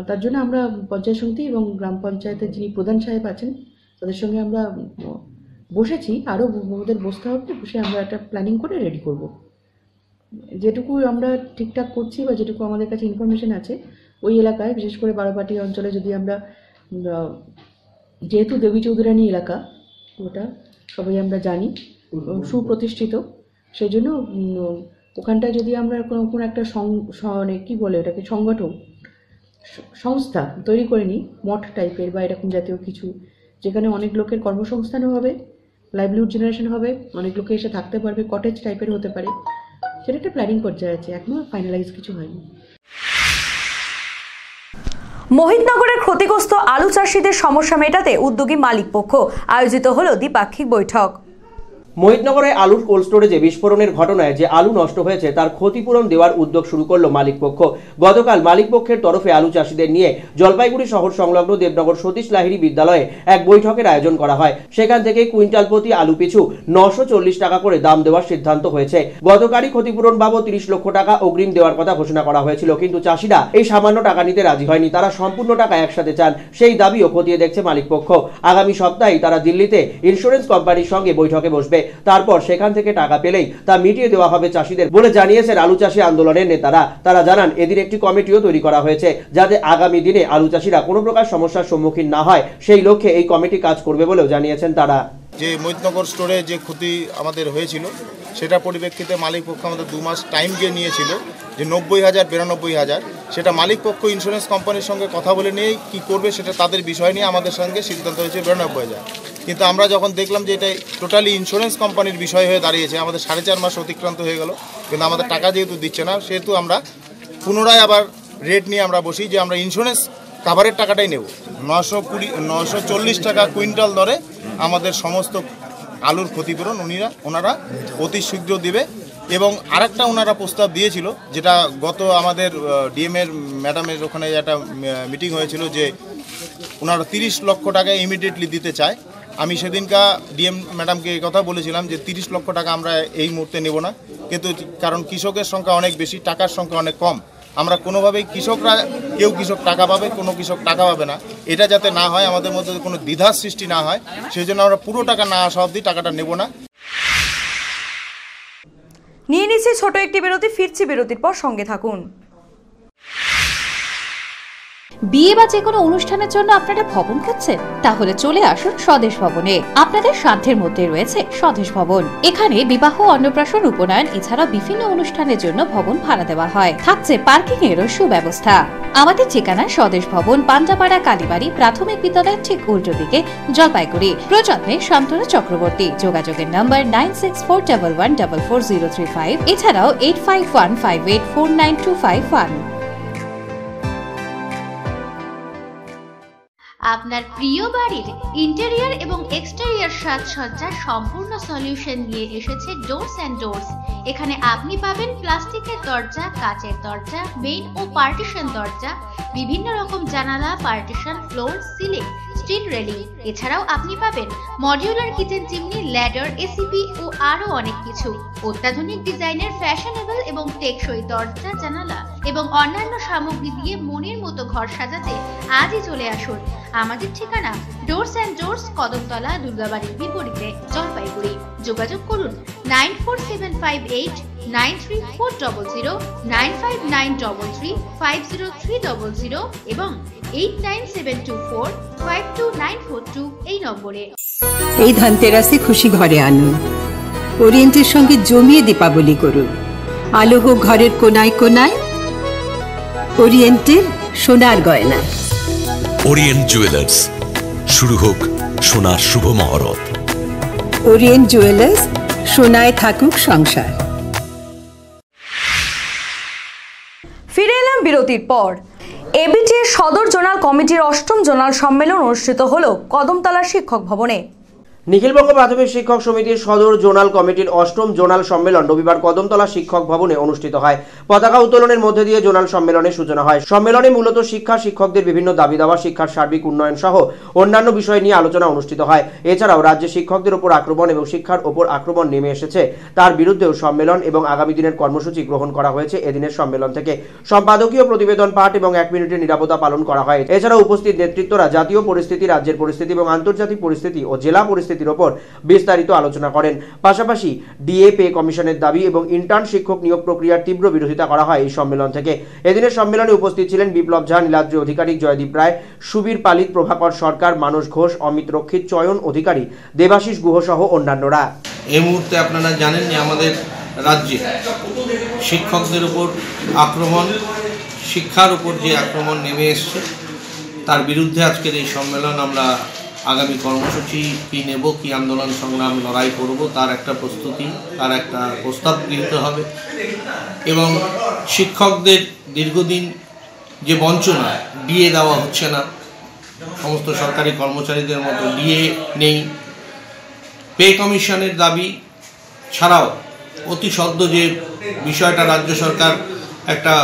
M: তার জন্য আমরা পঞ্চায়েত সমিতি এবং গ্রাম পঞ্চায়েতের যিনি প্রধান সাহেব আছেন তাদের সঙ্গে আমরা বসেছি, আরও আমাদের বসতে হবে, বসে আমরা একটা প্ল্যানিং করে রেডি করব। যেটুকু আমরা ঠিকঠাক করছি বা যেটুকু আমাদের কাছে ইনফরমেশন আছে, ওই এলাকায় বিশেষ করে বারোপাটি অঞ্চলে যদি আমরা, যেহেতু দেবী চৌধুরানী এলাকা, ওটা সবাই আমরা জানি সুপ্রতিষ্ঠিত, সেই জন্য ওখানটায় যদি আমরা কোনো একটা কী বলে ওটাকে, সংগঠন সংস্থা তৈরি করে নিই, মঠ টাইপের বা এরকম জাতীয় কিছু, যেখানে অনেক লোকের কর্মসংস্থানও হবে, লাইভলিহুড জেনারেশন হবে, অনেক লোকে এসে থাকতে পারবে, কটেজ টাইপের হতে পারে, সেটা একটা প্ল্যানিং পর্যায়ে আছে, এখনও ফাইনালাইজ কিছু হয়নি।
A: মোহিতনগরের ক্ষতিগ্রস্ত আলু চাষিদের সমস্যা মেটাতে উদ্যোগী মালিক পক্ষ, আয়োজিত হলো দ্বিপাক্ষিক বৈঠক।
D: মোহিতনগরে আলুর কোল্ড স্টোরেজে বিস্ফোরণের ঘটনায় যে আলু নষ্ট হয়েছে তার ক্ষতিপূরণ দেওয়ার উদ্যোগ শুরু করলো মালিক পক্ষ। গতকাল মালিক পক্ষের তরফে আলু চাষিদের নিয়ে জলপাইগুড়ি শহর সংলগ্ন দেবনগর সতীশ লাহিড়ী বিদ্যালয়ে এক বৈঠকের আয়োজন করা হয়। সেখান থেকে কুইন্টাল প্রতি আলু পিছু 940 টাকা করে দাম দেওয়ার সিদ্ধান্ত হয়েছে। গতকালই ক্ষতিপূরণ বাবদ 30 লক্ষ টাকা অগ্রিম দেওয়ার কথা ঘোষণা করা হয়েছিল, কিন্তু চাষিরা এই সামান্য টাকা নিতে রাজি হয়নি। তারা সম্পূর্ণ টাকা একসাথে চান, সেই দাবিও খতিয়ে দেখছে মালিক পক্ষ। আগামী সপ্তাহেই তারা দিল্লিতে ইন্স্যুরেন্স কোম্পানির সঙ্গে বৈঠকে বসবে, তারপর সেখান থেকে টাকা পেলেই তা মিটিয়ে দেওয়া হবে চাষিদের বলে জানিয়েছেন আলু চাষী আন্দোলনের নেতারা। তারা জানান এদিন একটি কমিটিও তৈরি করা হয়েছে, যাতে আগামী দিনে আলু চাষিরা কোনো প্রকার সমস্যার সম্মুখীন না হয়, সেই লক্ষ্যে এই কমিটি কাজ করবে বলেও জানিয়েছেন তারা।
N: যে মোহিতনগর স্টোরে যে ক্ষতি আমাদের হয়েছিল সেটা পরিপ্রেক্ষিতে মালিক পক্ষ আমাদের 2 মাস টাইম গিয়ে নিয়েছিল যে 90,000 92,000, সেটা মালিক পক্ষ ইন্স্যুরেন্স কোম্পানির সঙ্গে কথা বলে নিয়ে কি করবে সেটা তাদের বিষয় নিয়ে আমাদের সঙ্গে সিদ্ধান্ত হয়েছে 92,000। কিন্তু আমরা যখন দেখলাম যে এটা টোটালি ইন্স্যুরেন্স কোম্পানির বিষয় হয়ে দাঁড়িয়েছে, আমাদের 4.5 মাস অতিক্রান্ত হয়ে গেল, কিন্তু আমাদের টাকা যেহেতু দিচ্ছে না, সেহেতু আমরা পুনরায় আবার রেট নিয়ে আমরা বসি যে আমরা ইন্স্যুরেন্স কাভারের টাকাটাই নেব। 940 টাকা কুইন্টাল দরে আমাদের সমস্ত আলুর ক্ষতিপূরণ ওনারা অতি শীঘ্র দিবে। এবং আরেকটা ওনারা প্রস্তাব দিয়েছিল, যেটা গত আমাদের ডিএমের ম্যাডামের ওখানে একটা মিটিং হয়েছিল, যে ওনারা 30 লক্ষ টাকা ইমিডিয়েটলি দিতে চায়। আমি সেদিনকা ডিএম ম্যাডামকে এই কথা বলেছিলাম যে 30 লক্ষ টাকা আমরা এই মুহূর্তে নেব না, কিন্তু কারণ কৃষকের সংখ্যা অনেক বেশি, টাকার সংখ্যা অনেক কম, আমরা কোনোভাবেই কৃষকরা কেউ কৃষক টাকা পাবে, কোনো কৃষক টাকা পাবে না, এটা যাতে না হয়, আমাদের মধ্যে কোনো দ্বিধার সৃষ্টি না হয়, সেই জন্য আমরা পুরো টাকা না আসা অবধি টাকাটা নেব না।
A: নিয়ে নিচ্ছি ছোট একটি বিরতি, ফিরছি বিরতির পর, সঙ্গে থাকুন।
C: বিয়ে বা যে কোনো অনুষ্ঠানের জন্য আপনারা ভবন খুঁজছেন? তাহলে চলে আসুন স্বদেশ ভবনে। আপনাদের সাধ্যের মধ্যে রয়েছে স্বদেশ ভবন। এখানে বিবাহ, অন্নপ্রাশন, উপনয়ন এছাড়া বিভিন্ন অনুষ্ঠানের জন্য ভবন ভাড়া দেওয়া হয়। থাকছে পার্কিং এরও সুব্যবস্থা। আমাদের ঠিকানা স্বদেশ ভবন, পান্ডাপাড়া কালীবাড়ি প্রাথমিক বিদ্যালয়ের ঠিক উল্টো দিকে, জলপাইগুড়ি। প্রযত্নে শান্তনু চক্রবর্তী। যোগাযোগের নম্বর 9641144035, এছাড়াও 8515849251।
O: আপনার প্রিয় বাড়ির ইন্টেরিয়র এবং এক্সটেরিয়র সাজসজ্জার সম্পূর্ণ সলিউশন নিয়ে এসেছে ডোরস অ্যান্ড ডোরস। এখানে আপনি পাবেন প্লাস্টিকের দরজা, কাচের দরজা, মেইন ও পার্টিশন দরজা, বিভিন্ন রকম জানালা, partition, floor, ceiling, steel railing. এছাড়াও আপনি পাবেন modular kitchen chimney, ladder, ACP ও আরো অনেক কিছু। অত্যাধুনিক ডিজাইনের ফ্যাশনেবল এবং টেকসই দরজা, জানালা এবং অন্যান্য সামগ্রী দিয়ে মনের মতো ঘর সাজাতে আজই চলে আসুন। আমাদের ঠিকানা ডোরস অ্যান্ড ডোরস, কদমতলা, দুর্গাবাড়ির বিপরীতে, জলপাইগুড়ি। যোগাযোগ করুন 9478934000, 9593350300 এবং 8972452942 এই নম্বরে।
P: এই ধনতেরাসে খুশি ঘরে আনুন, ওরিয়েন্টের সঙ্গে জমিয়ে দীপাবলি করুন। আলো হোক ঘরের কোনায় কোনায়, ওরিয়েন্টের সোনার গয়না।
Q: ওরিয়েন্ট জুয়েলার্স, শুরু হোক সোনার শুভ মহরত।
P: ওরিয়েন্ট জুয়েলার্স, সোনায় থাকুক সংসার।
A: ফিরে এলাম বিরতির পর। এবিটিএ সদর জোনাল কমিটির 8ম জোনাল সম্মেলন অনুষ্ঠিত হলো কদমতলা শিক্ষক ভবনে।
D: নিখিলবঙ্গ প্রাথমিক শিক্ষক সমিতির সদর জোনাল কমিটির 8ম জোনাল সম্মেলন রবিবার কদমতলা শিক্ষক ভবনে অনুষ্ঠিত হয়। পতাকা উত্তোলনের মধ্যে দিয়ে জোনাল সম্মেলনের সূচনা হয়। সম্মেলনে মূলত শিক্ষকদের বিভিন্ন দাবি দাওয়া, শিক্ষার সার্বিক উন্নয়ন সহ অন্যান্য বিষয় নিয়ে আলোচনা অনুষ্ঠিত হয়। এছাড়াও রাজ্যে শিক্ষকদের উপর আক্রমণ এবং শিক্ষার উপর আক্রমণ নেমে এসেছে, তার বিরুদ্ধেও সম্মেলন এবং আগামী দিনের কর্মসূচি গ্রহণ করা হয়েছে। এদিনের সম্মেলন থেকে সম্পাদকীয় প্রতিবেদন পাঠ এবং 1 মিনিটের নিরাপত্তা পালন করা হয়। এছাড়াও উপস্থিত নেতৃত্বরা জাতীয় পরিস্থিতি, রাজ্যের পরিস্থিতি এবং আন্তর্জাতিক পরিস্থিতি ও জেলা পরিস্থিতির উপর বিস্তারিত আলোচনা করেন। পাশাপাশি ডিএ পে কমিশনের দাবি এবং ইন্টার্ন শিক্ষক নিয়োগ প্রক্রিয়ার তীব্র বিরোধিতা করা হয় এই সম্মেলন থেকে। এদিনের সম্মেলনে উপস্থিত ছিলেন বিপ্লব ঝা, নীলাদ্রি অধিকারী, জয়দীপ রায়, সুবীর পালিত, প্রভাকর সরকার, মানস ঘোষ, অমিত রক্ষিত, চয়ন অধিকারী, দেবাশিস গুহ সহ অন্যান্যরা।
I: এই মুহূর্তে আপনারা জানেন যে আমাদের রাজ্যে শিক্ষকদের উপর আক্রমণ, শিক্ষার উপর যে আক্রমণ নেমে এসছে, তার বিরুদ্ধে আজকের এই সম্মেলন আমরা আগামী কর্মসূচি কী নেব, কী আন্দোলন সংগ্রাম লড়াই করব, তার একটা প্রস্তুতি, তার একটা প্রস্তাব গৃহীত হবে। এবং শিক্ষকদের দীর্ঘদিন যে বঞ্চনা, ডিএ দেওয়া হচ্ছে না, সমস্ত সরকারি কর্মচারীদের মতো ডিএ নেই, পে কমিশনের দাবি ছাড়াও অতি সদ্য যে বিষয়টা রাজ্য সরকার একটা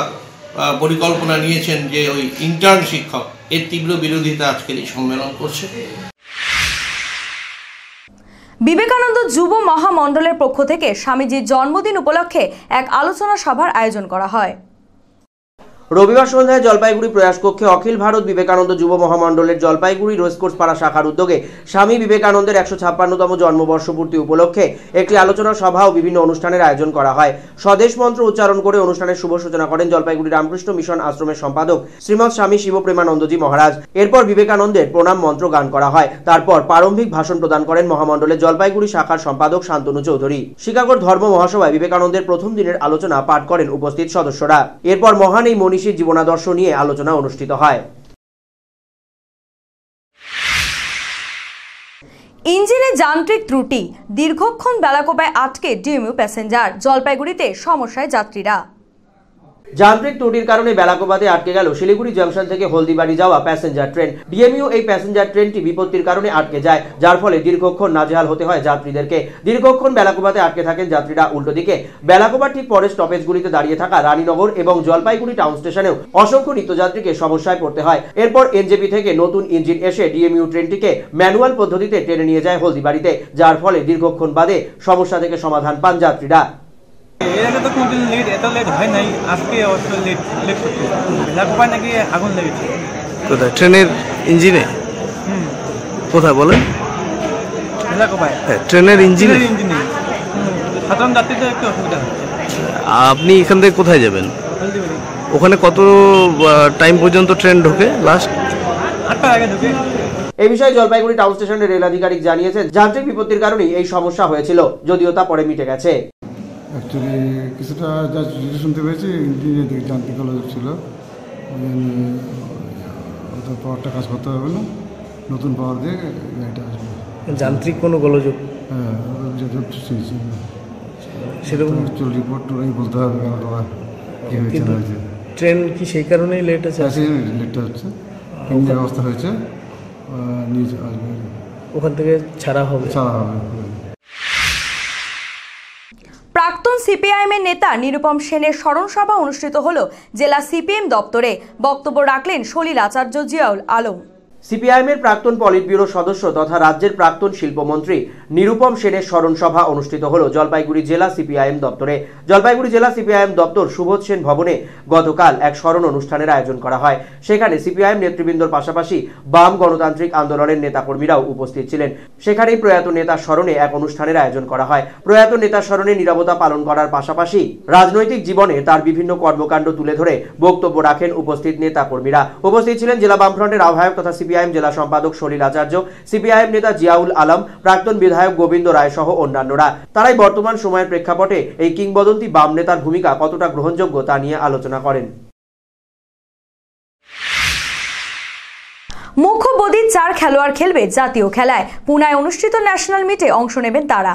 I: পরিকল্পনা নিয়েছেন যে ওই ইন্টার্ন শিক্ষক, এর তীব্র বিরোধিতা আজকের এই সম্মেলন করছে।
A: বিবেকানন্দ যুব মহামণ্ডলের পক্ষ থেকে স্বামীজির জন্মদিন উপলক্ষে এক আলোচনা সভার আয়োজন করা হয়।
D: রবিবার সন্ধ্যায় জলপাইগুড়ি প্রয়াস কক্ষে অখিল ভারত বিবেকানন্দ যুব মহামণ্ডলের জলপাইগুড়ি রেসকোর্স পাড়া শাখার উদ্যোগে স্বামী বিবেকানন্দের 156তম জন্মবর্ষপূর্তি উপলক্ষে একটি আলোচনা সভা ও বিভিন্ন অনুষ্ঠানের আয়োজন করা হয়। স্বদেশ মন্ত্র উচ্চারণ করে অনুষ্ঠানের শুভ সূচনা করেন জলপাইগুড়ি রামকৃষ্ণ মিশন আশ্রমের সম্পাদক শ্রীমৎ স্বামী শিবপ্রেমানন্দজি মহারাজ। এরপর বিবেকানন্দের প্রণাম মন্ত্র গান করা হয়। তারপর প্রারম্ভিক ভাষণ প্রদান করেন মহামণ্ডলের জলপাইগুড়ি শাখার সম্পাদক শান্তনু চৌধুরী। শিকাগোর ধর্ম মহাসভায় বিবেকানন্দের প্রথম দিনের আলোচনা পাঠ করেন উপস্থিত সদস্যরা। এরপর মহান এই মনীষীর জীবনাদর্শ নিয়ে আলোচনা অনুষ্ঠিত হয়।
A: ইঞ্জিনে যান্ত্রিক ত্রুটি, দীর্ঘক্ষণ বেলাকোবায় আটকে ডিএমইউ প্যাসেঞ্জার, জলপাইগুড়িতে সমস্যায় যাত্রীরা।
D: যান্ত্রিক ত্রুটির কারণে বেলাকোবাতে আটকে গেল শিলিগুড়ি জংশন থেকে হলদিবাড়ি যাওয়া প্যাসেঞ্জার ট্রেন। ডিএমইউ এই প্যাসেঞ্জার ট্রেনটি বিপত্তির কারণে আটকে যায়, যার ফলে দীর্ঘক্ষণ নাজেহাল হতে হয় যাত্রীদেরকে। দীর্ঘক্ষণ বেলাকোবাতে আটকে থাকেন যাত্রীরা। উল্টো দিকে বেলাকোবার ঠিক পরে স্টপেজগুলিতে দাঁড়িয়ে থাকা রানীনগর এবং জলপাইগুড়ি টাউন স্টেশনেও অসংখ্য নিত্যযাত্রীকে সমস্যায় পড়তে হয়। এরপর এনজেপি থেকে নতুন ইঞ্জিন এসে ডিএমইউ ট্রেনটিকে ম্যানুয়াল পদ্ধতিতে টেনে নিয়ে যায় হলদিবাড়িতে, যার ফলে দীর্ঘক্ষণ বাদে সমস্যা থেকে সমাধান পান যাত্রীরা।
R: এর আগে তো কোনদিন এত লেট হয় নাই, আজকে অবশ্য লেট করছে। বেলাকোবায় নাকি আগুন লেগেছে।
S: কোথায়? ট্রেনের ইঞ্জিনে? কোথায় বলেন?
R: বেলাকোবায়।
S: হ্যাঁ, ট্রেনের ইঞ্জিনে।
R: সাধারণ যাত্রীদের একটু অসুবিধা হচ্ছে।
S: আপনি এখান থেকে কোথায় যাবেন? ওখানে কত টাইম পর্যন্ত ট্রেন ঢোকে? লাস্ট
R: 8টার আগে ঢোকে।
D: এই বিষয়ে জলপাইগুড়ি টাউন স্টেশনের রেল আধিকারিক জানিয়েছেন, যান্ত্রিক বিপত্তির কারণেই এই সমস্যা হয়েছিল, যদিও তা পরে মিটে গেছে।
T: অ্যাকচুয়ালি কিছুটা যা শুনতে পেয়েছি ইঞ্জিনের দিকে যান্ত্রিক গোলযোগ ছিল, ওদের পাওয়ারটা কাজ করতে হবে না, নতুন পাওয়ার দিয়ে গাড়িটা আসবে।
S: যান্ত্রিক কোনো গোলযোগ?
T: হ্যাঁ, সেরকম অ্যাকচুয়াল রিপোর্ট ওরাই বলতে হবে কী হয়েছে না হয়েছে।
S: ট্রেন কি সেই কারণেই লেট আছে?
T: লেটটা হচ্ছে, ইঞ্জিনের অবস্থা হয়েছে, নিয়ে আসবে,
S: ওখান থেকে ছাড়া হবে।
A: প্রাক্তন সিপিআইএমের নেতা নিরুপম সেনের স্মরণ সভা অনুষ্ঠিত হল জেলা সিপিএম দপ্তরে। বক্তব্য রাখলেন সলিল আচার্য, জিয়াউল আলম।
D: সিপিআইএমের প্রাক্তন পলিট ব্যুরো সদস্য তথা রাজ্যের প্রাক্তন শিল্পমন্ত্রী নিরুপম সেনের স্মরণ সভা অনুষ্ঠিত হল জলপাইগুড়ি জেলা সিপিআইএম দপ্তরে। জলপাইগুড়ি জেলা সিপিআইএম দপ্তর সুবোধ সেন ভবনে গতকাল এক স্মরণ অনুষ্ঠানের আয়োজন করা হয়। সেখানে সিপিআইএম নেতৃবৃন্দর পাশাপাশি বাম গণতান্ত্রিক আন্দোলনের নেতাকর্মীরাও উপস্থিত ছিলেন। সেখানেই প্রয়াত নেতার স্মরণে এক অনুষ্ঠানের আয়োজন করা হয়। প্রয়াত নেতার স্মরণে নীরবতা পালন করার পাশাপাশি রাজনৈতিক জীবনে তার বিভিন্ন কর্মকাণ্ড তুলে ধরে বক্তব্য রাখেন উপস্থিত নেতাকর্মীরা। উপস্থিত ছিলেন জেলা বামফ্রন্টের আহ্বায়ক তথা সিপিআইএম জেলা সম্পাদক সলিল আচার্য, সিপিআইএম নেতা জিয়াউল আলম, প্রাক্তন বিধায়ক গোবিন্দ রায় সহ অন্যান্যরা। তারাই বর্তমান সময়ের প্রেক্ষাপটে এই কিংবদন্তি বাম নেতার ভূমিকা কতটা গ্রহণযোগ্য তা নিয়ে আলোচনা করেন।
A: মুখ্য বধির 4 খেলোয়াড় খেলবে জাতীয় খেলায়। পুনায় অনুষ্ঠিত ন্যাশনাল মিটে অংশ নেবেন তারা।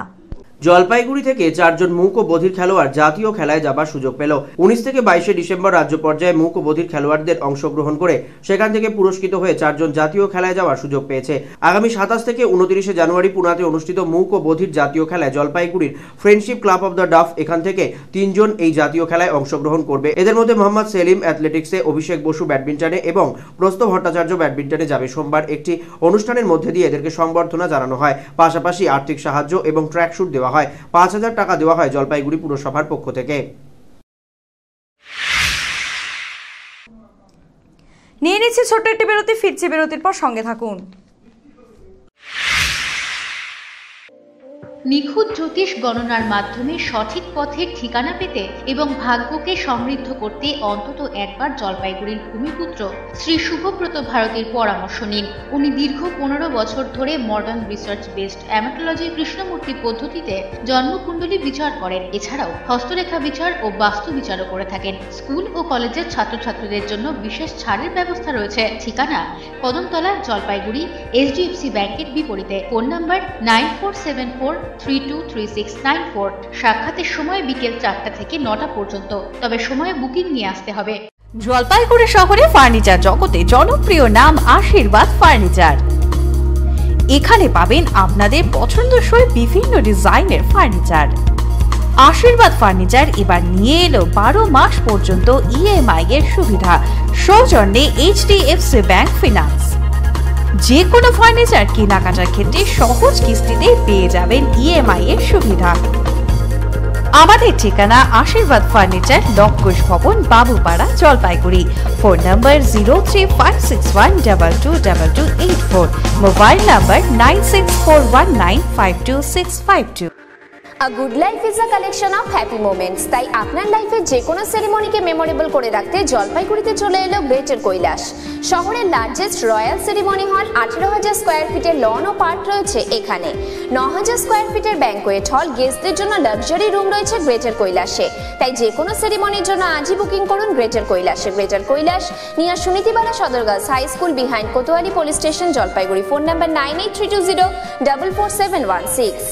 D: জলপাইগুড়ি থেকে 4 জন মূক ও বধির খেলোয়াড় জাতীয় খেলায় যাবার সুযোগ পেল। 19 থেকে 22 ডিসেম্বর রাজ্য পর্যায়ে মূক ও বধির খেলোয়াড়দের অংশগ্রহণ করে সেখান থেকে পুরস্কৃত হয়ে 4 জন জাতীয় খেলায় যাওয়ার সুযোগ পেয়েছে। আগামী 27 থেকে 29 জানুয়ারি পুনাতে অনুষ্ঠিত মূক ও বধির জাতীয় খেলায় জলপাইগুড়ির friendship club of the deaf এখান থেকে 3 জন এই জাতীয় খেলায় অংশগ্রহণ করবে। এদের মধ্যে মোহাম্মদ সেলিম অ্যাথলেটিক্সে, অভিষেক বসু ব্যাডমিন্টনে এবং প্রস্ত ভট্টাচার্য ব্যাডমিন্টনে যাবে। সোমবার একটি অনুষ্ঠানের মধ্যে দিয়ে এদেরকে সংবর্ধনা জানানো হয়, পাশাপাশি আর্থিক সাহায্য এবং ট্র্যাক শুট দেওয়া হয়। 5,000 টাকা দেওয়া হয় জলপাইগুড়ি পুরসভার পক্ষ থেকে।
A: নিয়ে নিচ্ছে ছোট্ট একটি বিরতি, ফিরছি বিরতির পর, সঙ্গে থাকুন।
O: নিখুঁত জ্যোতিষ গণনার মাধ্যমে সঠিক পথের ঠিকানা পেতে এবং ভাগ্যকে সমৃদ্ধ করতে অন্তত একবার জলপাইগুড়ির ভূমিপুত্র শ্রী শুভব্রত ভারতীর পরামর্শ নিন। উনি দীর্ঘ 15 বছর ধরে মডার্ন রিসার্চ বেসড অ্যামেটোলজি কৃষ্ণমূর্তি পদ্ধতিতে জন্মকুণ্ডলী বিচার করেন। এছাড়াও হস্তরেখা বিচার ও বাস্তু বিচারও করে থাকেন। স্কুল ও কলেজের ছাত্রছাত্রীদের জন্য বিশেষ ছাড়ের ব্যবস্থা রয়েছে। ঠিকানা কদমতলা, জলপাইগুড়ি, HDFC ব্যাংকের বিপরীতে। Phone number 9474323694। সাক্ষাতের সময় বিকেল 4টা থেকে 9টা পর্যন্ত, তবে সময়ে বুকিং নিয়ে আসতে হবে।
B: জলপাইগুড়ি শহরে ফার্নিচার জগতে জনপ্রিয় নাম আশীর্বাদ ফার্নিচার। এখানে পাবেন আপনাদের পছন্দসই বিভিন্ন ডিজাইনের ফার্নিচার। আশীর্বাদ ফার্নিচার এবার নিয়ে এলো 12 মাস পর্যন্ত EMI এর সুবিধা, সৌজন্যে HDFC ব্যাংক ফিনান্স। যে কোনো ফার্নিচার কেনাকাটার ক্ষেত্রে সহজ কিস্তিতে পেয়ে যাবেন EMI এর সুবিধা। আমাদের ঠিকানা আশীর্বাদ ফার্নিচার, লক্ষোষ ভবন, Babupara, Jalpaiguri. Phone number 0356122284, mobile number 9641952652।
U: A good life is a collection of happy moments. তাই আপনার লাইফে যে কোনো সেরিমনিকে মেমোরেবল করে রাখতে জলপাইগুড়িতে চলে এলো গ্রেটার কৈলাস। শহরের লার্জেস্ট রয়্যাল সেরিমনি হল, 18,000 স্কোয়ার ফিটের লন ও পার্ক রয়েছে এখানে। 9,000 স্কোয়ার ফিটের ব্যাংকোয়েট হল, গেস্টদের জন্য লাক্সারি রুম রয়েছে গ্রেটার কৈলাসে। তাই যে কোনো সেরিমনির জন্য আজই বুকিং করুন গ্রেটার কৈলাসে। Greater Kailash near Sunitibala Sadar girls high school, behind Kotwali police station, Jalpaiguri. Phone number 9832044716।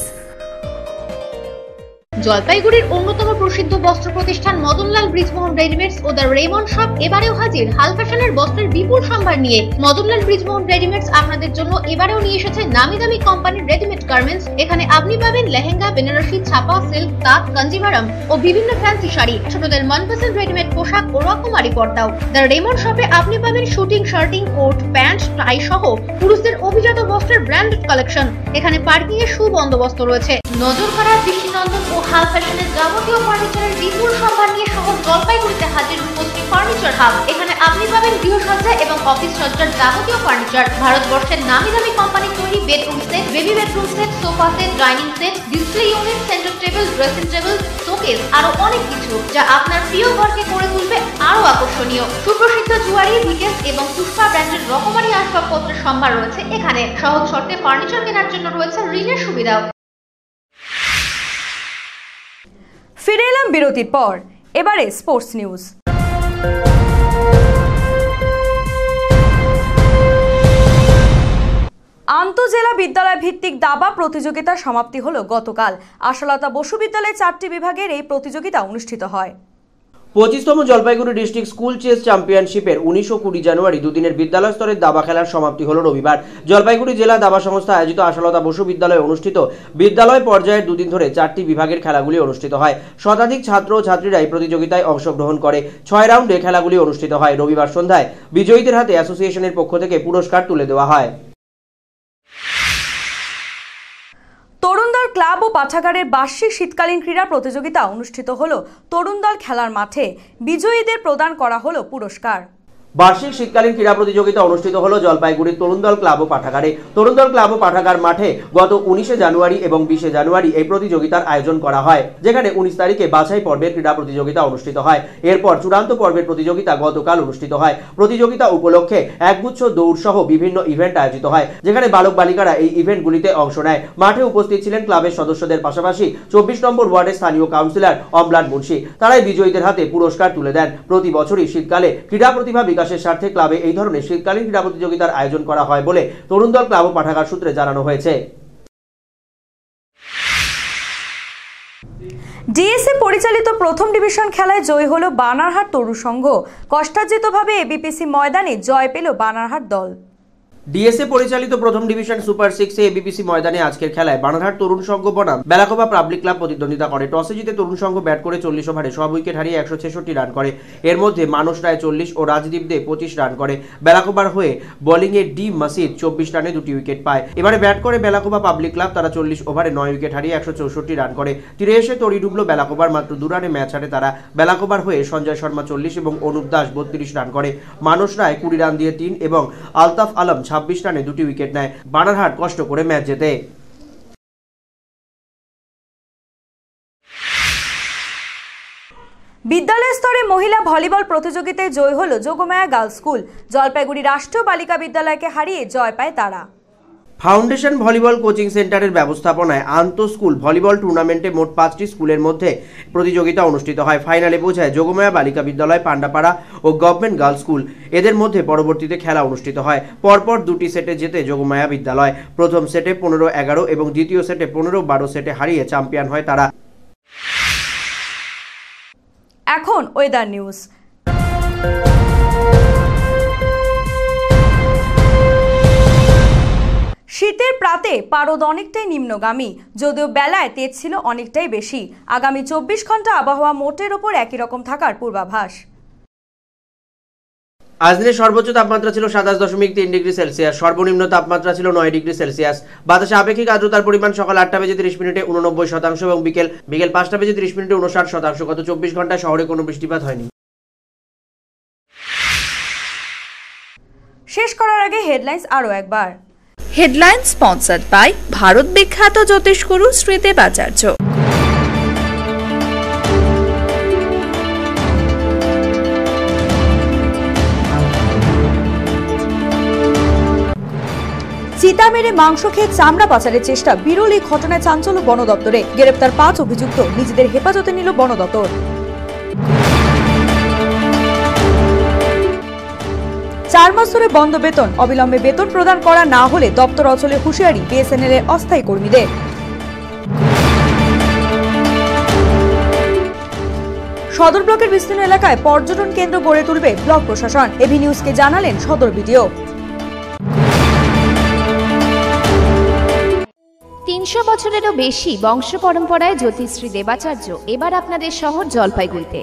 O: জলপাইগুড়ির অন্যতম প্রসিদ্ধ বস্ত্র প্রতিষ্ঠান মদনলাল ব্রিজমোহন রেডিমেডস ও দ্য রেমন্ড শপ এবারেও হাজির হাল ফ্যাশনের বস্ত্রের বিপুল সম্ভার নিয়ে। মদনলাল ব্রিজমোহন রেডিমেডস আপনাদের জন্য এবারেও নিয়ে এসেছে নামি দামি কোম্পানির রেডিমেড গার্মেন্টস। এখানে আপনি পাবেন লেহেঙ্গা, বেনারসি, ছাপা, সিল্ক, তাঁত, কাঞ্জিভারাম ও বিভিন্ন ফ্যান্সি শাড়ি, ছোটদের মনপসন্দ রেডিমেড পোশাক ও রকমারি পর্দাও। দ্য রেমন্ড শপে আপনি পাবেন শুটিং, শার্টিং, কোট, প্যান্ট, টাই সহ পুরুষদের অভিজাত বস্ত্রের ব্র্যান্ডেড কালেকশন। এখানে পার্কিং এর সুবন্দোবস্ত রয়েছে। নজর কাড়া দৃষ্টিনন্দন ও হাল ফ্যাশনের যাবতীয় ফার্নিচারের বিপুল সম্ভার নিয়ে শহর জলপাইগুড়িতে হাজির রূপশ্রী ফার্নিচার হাব। এখানে আপনি পাবেন গৃহসজ্জা এবং অফিস সজ্জার যাবতীয় ফার্নিচার, ভারতবর্ষের নামি দামি কোম্পানির তৈরি bedroom set, baby bedroom set, sofa set, dining set, display unit, centre table, dressing table, showcase, আরো অনেক কিছু যা আপনার প্রিয় ঘরকে করে তুলবে আরো আকর্ষণীয়। সুপ্রসিদ্ধ জুয়ারি, ভিকেস এবং পুষ্পা ব্র্যান্ডের রকমারি আসবাবপত্রের সম্ভার রয়েছে এখানে। সহজ শর্তে ফার্নিচার কেনার জন্য রয়েছে ঋণের সুবিধাও।
A: ফিরে এলাম বিরতির পর, এবারে স্পোর্টস নিউজ। আন্তঃজেলা বিদ্যালয় ভিত্তিক দাবা প্রতিযোগিতার সমাপ্তি হলো গতকাল। আশালতা বসু বিদ্যালয়ে 4টি বিভাগের এই প্রতিযোগিতা অনুষ্ঠিত হয়।
D: 25তম জলপাইগুড়ি ডিস্ট্রিক্ট স্কুল চেস চ্যাম্পিয়নশিপের 19 ও 20 জানুয়ারি দুদিনের বিদ্যালয় স্তরের দাবা খেলার সমাপ্তি হল রবিবার। জলপাইগুড়ি জেলা দাবা সংস্থা আয়োজিত আশালতা বসু বিদ্যালয়ে অনুষ্ঠিত বিদ্যালয় পর্যায়ের দুদিন ধরে 4টি বিভাগের খেলাগুলি অনুষ্ঠিত হয়। শতাধিক ছাত্র ও ছাত্রীরা এই প্রতিযোগিতায় অংশগ্রহণ করে। 6 রাউন্ডে খেলাগুলি অনুষ্ঠিত হয়। রবিবার সন্ধ্যায় বিজয়ীদের হাতে অ্যাসোসিয়েশনের পক্ষ থেকে পুরস্কার তুলে দেওয়া হয়।
A: তরুণদল ক্লাব ও পাঠাগারের বার্ষিক শীতকালীন ক্রীড়া প্রতিযোগিতা অনুষ্ঠিত হলো। তরুণদল খেলার মাঠে বিজয়ীদের প্রদান করা হলো পুরস্কার।
D: বার্ষিক শীতকালীন ক্রীড়া প্রতিযোগিতা অনুষ্ঠিত হলো জলপাইগুড়ির তরুণদল ক্লাব ও পাঠাগারে। তরুণদল ক্লাব ও পাঠাগার মাঠে গত 19 জানুয়ারি এবং 20 জানুয়ারি এই প্রতিযোগিতার আয়োজন করা হয়, যেখানে 19 তারিখে বাছাই পর্বের ক্রীড়া প্রতিযোগিতা অনুষ্ঠিত হয়। এরপর চূড়ান্ত পর্বের প্রতিযোগিতা গতকাল অনুষ্ঠিত হয়। প্রতিযোগিতা উপলক্ষে একগুচ্ছ দৌড় সহ বিভিন্ন ইভেন্ট আয়োজিত হয়, যেখানে বালক বালিকারা এই ইভেন্টগুলিতে অংশ নেয়। মাঠে উপস্থিত ছিলেন ক্লাবের সদস্যদের পাশাপাশি 24 নম্বর ওয়ার্ডের স্থানীয় কাউন্সিলর অম্লান মুন্সি। তারাই বিজয়ীদের হাতে পুরস্কার তুলে দেন। প্রতি বছরই শীতকালে ক্রীড়া প্রতিভা বিকাশের স্বার্থে ক্লাবে এই ধরনের শীতকালীন ক্রীড়া প্রতিযোগিতার আয়োজন করা হয় বলে তরুণদল ক্লাব ও পাঠাগার সূত্রে জানানো হয়েছে।
A: ডিএসএ পরিচালিত প্রথম ডিভিশন খেলায় জয় হলো বানারহাট তরুণ সংঘ। কষ্টার্জিতভাবে এবিপিসি ময়দানে জয় পেল বানারহাট দল।
D: ডিএসএ পরিচালিত প্রথম ডিভিশন সুপার 6 এ এবিপিসি ময়দানে আজকের খেলায় বানারহাট তরুণ সংঘ বনাম বেলাকোবা পাবলিক ক্লাব প্রতিদ্বন্দ্বিতা করে। টসে জিতে তরুণ সংঘ ব্যাট করে 40 ওভারে সব উইকেট হারিয়ে 166 রান করে। এর মধ্যে মানস রায় 40 ও রাজদীপ দে 25 রান করে। বেলাকোবার হয়ে বোলিংয়ে ডি মাসিদ 24 রানে 2টি উইকেট পায়। এবারে ব্যাট করে বেলাকোবা পাবলিক ক্লাব, তারা 40 ওভারে 9 উইকেট হারিয়ে 164 রান করে। তীরে এসে তড়ি ডুবলো বেলাকোবার, মাত্র 2 রানে ম্যাচ হারে তারা। বেলাকোবার হয়ে সঞ্জয় শর্মা 40 এবং অনুপ দাস 32 রান করে। মানস রায় 20 রান দিয়ে 3 এবং আলতাফ আলম 26 রানে 2টি উইকেট নেয়। বানারহাট কষ্ট করে ম্যাচ জেতে।
A: বিদ্যালয় স্তরে মহিলা ভলিবল প্রতিযোগিতায় জয় হলো যোগমায়া গার্লস স্কুল। জলপাইগুড়ি রাষ্ট্রীয় বালিকা বিদ্যালয়কে হারিয়ে জয় পায় তারা।
D: ফাউন্ডেশন ভলিবল কোচিং সেন্টারের ব্যবস্থাপনায় আন্তঃ স্কুল ভলিবল টুর্নামেন্টে মোট 5টি স্কুলের মধ্যে প্রতিযোগিতা অনুষ্ঠিত হয়। ফাইনালে পৌঁছায় যোগমায়া বালিকা বিদ্যালয়, পান্ডাপাড়া ও গভর্নমেন্ট গার্লস স্কুল। এদের মধ্যে পরবর্তীতে খেলা অনুষ্ঠিত হয়। পরপর 2টি সেটে জেতে যোগমায়া বিদ্যালয়। প্রথম সেটে 15-11 এবং দ্বিতীয় সেটে 15-12 সেটে হারিয়ে চ্যাম্পিয়ন হয় তারা।
A: এখন ওয়েদার নিউজ। শীতের প্রাতে পারদ অনেকটাই নিম্নগামী, যদিও বেলায় তেজ ছিল অনেকটাই বেশি। আগামী 24 ঘন্টা আবহাওয়া মোটের ওপর একই রকম থাকার পূর্বাভাস।
D: আজ দিনের সর্বোচ্চ তাপমাত্রা ছিল 27.3 ডিগ্রি সেলসিয়াস, সর্বনিম্ন তাপমাত্রা ছিল 9 ডিগ্রি সেলসিয়াস। বাতাসে আপেক্ষিক আর্দ্রতার পরিমাণ সকাল 8:30 এবং 89% এবং বিকেল 5:30 59%। গত 24 ঘন্টায় শহরে কোনো বৃষ্টিপাত হয়নি।
A: শেষ করার আগে হেডলাইন্স আরও একবার।
B: হেডলাইন স্পন্সর্ড বাই ভারত বিখ্যাত জ্যোতিষগুরু শ্রীদেবাচার্য।
A: চিতা মেরে মাংস খেয়ে চামড়া পাচারের চেষ্টা, বিরল এই ঘটনায় চাঞ্চল্য বন দপ্তরে। গ্রেপ্তার 5 অভিযুক্ত, নিজেদের হেফাজতে নিল বন দপ্তর। 4 মাস ধরে বন্ধ বেতন, অবিলম্বে বেতন প্রদান করা না হলে দপ্তর অচলে হুঁশিয়ারি বিএসএনএল এর অস্থায়ী কর্মীদের। সদর ব্লকের বিস্তীর্ণ এলাকায় পর্যটন কেন্দ্র গড়ে তুলবে ব্লক প্রশাসন, এবি নিউজকে জানালেন সদর বিডিও।
U: 300 বছরেরও বেশি বংশ পরম্পরায় জ্যোতিশ্রী দেবাচার্য এবার আপনাদের শহর জলপাইগুড়িতে।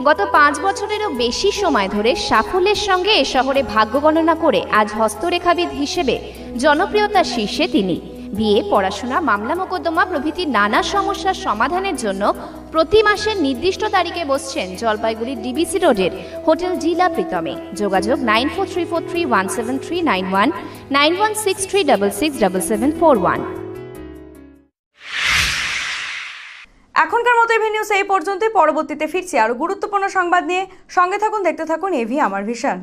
U: গত 5 বছরেরও বেশি সময় ধরে সাফল্যের সঙ্গে এ শহরে ভাগ্য গণনা করে আজ হস্তরেখাবিদ হিসেবে জনপ্রিয়তার শীর্ষে তিনি। বিয়ে, পড়াশোনা, মামলা মোকদ্দমা প্রভৃতি নানা সমস্যার সমাধানের জন্য প্রতি মাসের নির্দিষ্ট তারিখে বসছেন জলপাইগুড়ির ডিবিসি রোডের হোটেল জিলা প্রীতমে। যোগাযোগ 9434317391 9163667741।
A: এখনকার মতো এভি নিউজ এই পর্যন্তই। পরবর্তীতে ফিরছি আরো গুরুত্বপূর্ণ সংবাদ নিয়ে। সঙ্গে থাকুন, দেখতে থাকুন এভি আমার ভিশন।